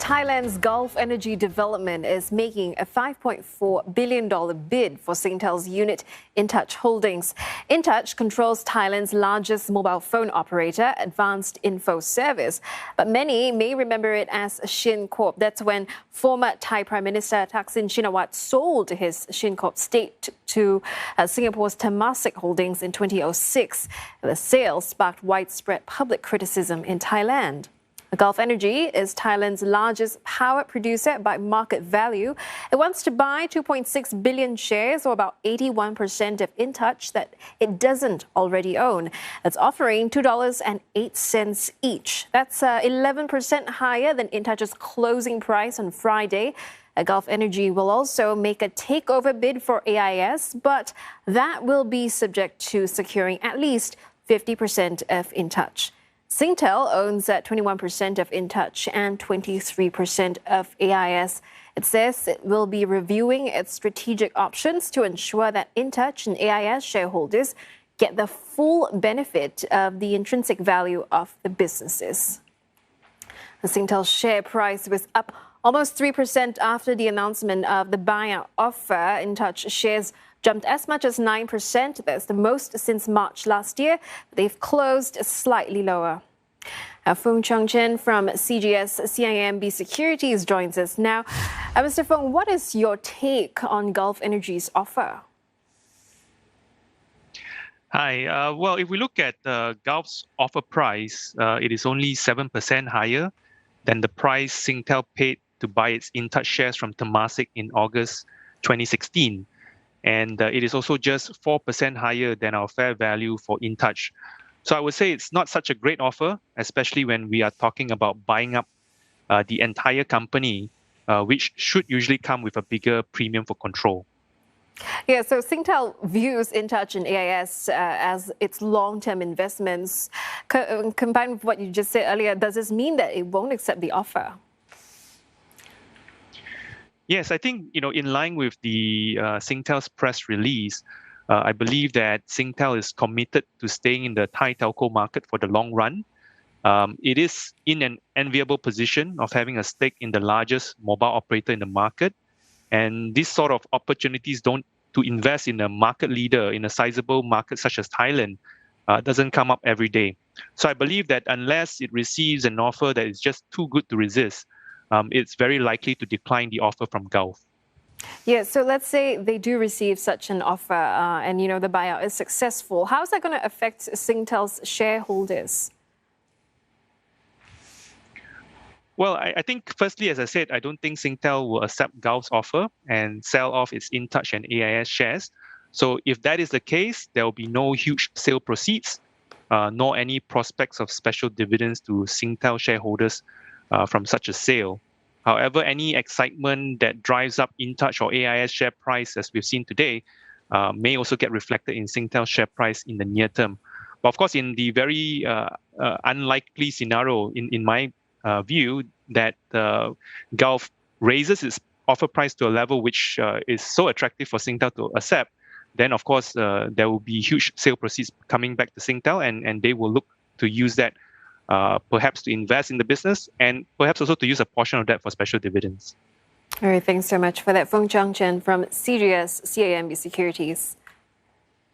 Thailand's Gulf Energy Development is making a $5.4 billion bid for Singtel's unit Intouch Holdings. Intouch controls Thailand's largest mobile phone operator, Advanced Info Service. But many may remember it as Shin Corp. That's when former Thai Prime Minister Thaksin Shinawatra sold his Shin Corp stake to Singapore's Temasek Holdings in 2006. The sale sparked widespread public criticism in Thailand. Gulf Energy is Thailand's largest power producer by market value. It wants to buy 2.6 billion shares, or about 81% of Intouch that it doesn't already own. It's offering $2.08 each. That's 11% higher than Intouch's closing price on Friday. Gulf Energy will also make a takeover bid for AIS, but that will be subject to securing at least 50% of Intouch. Singtel owns 21% of Intouch and 23% of AIS. It says it will be reviewing its strategic options to ensure that Intouch and AIS shareholders get the full benefit of the intrinsic value of the businesses. The Singtel share price was up almost 3% after the announcement of the buyout offer. Intouch shares jumped as much as 9%. That's the most since March last year. They've closed slightly lower. Fung Chong-chen from CGS CIMB Securities joins us now. Mr. Fung, what is your take on Gulf Energy's offer? Hi. Well, if we look at Gulf's offer price, it is only 7% higher than the price Singtel paid to buy its Intouch shares from Temasek in August 2016. And it is also just 4% higher than our fair value for Intouch. So I would say it's not such a great offer, especially when we are talking about buying up the entire company, which should usually come with a bigger premium for control. Yeah, so Singtel views Intouch and AIS as its long-term investments. Combined with what you just said earlier, does this mean that it won't accept the offer? Yes, I think, in line with the Singtel's press release, I believe that Singtel is committed to staying in the Thai telco market for the long run. It is in an enviable position of having a stake in the largest mobile operator in the market. And these sort of opportunities to invest in a market leader in a sizable market such as Thailand doesn't come up every day. So I believe that unless it receives an offer that is just too good to resist, it's very likely to decline the offer from Gulf. Yeah, so let's say they do receive such an offer and, the buyout is successful. How is that going to affect Singtel's shareholders? Well, I think firstly, as I said, I don't think Singtel will accept Gulf's offer and sell off its Intouch and AIS shares. So if that is the case, there will be no huge sale proceeds, nor any prospects of special dividends to Singtel shareholders from such a sale. However, any excitement that drives up Intouch or AIS share price, as we've seen today, may also get reflected in Singtel's share price in the near term. But of course, in the very unlikely scenario, in my view, that Gulf raises its offer price to a level which is so attractive for Singtel to accept, then of course there will be huge sale proceeds coming back to Singtel, and they will look to use that perhaps to invest in the business and perhaps also to use a portion of that for special dividends. All right, thanks so much for that. Fung Chong-chen from CGS CIMB Securities.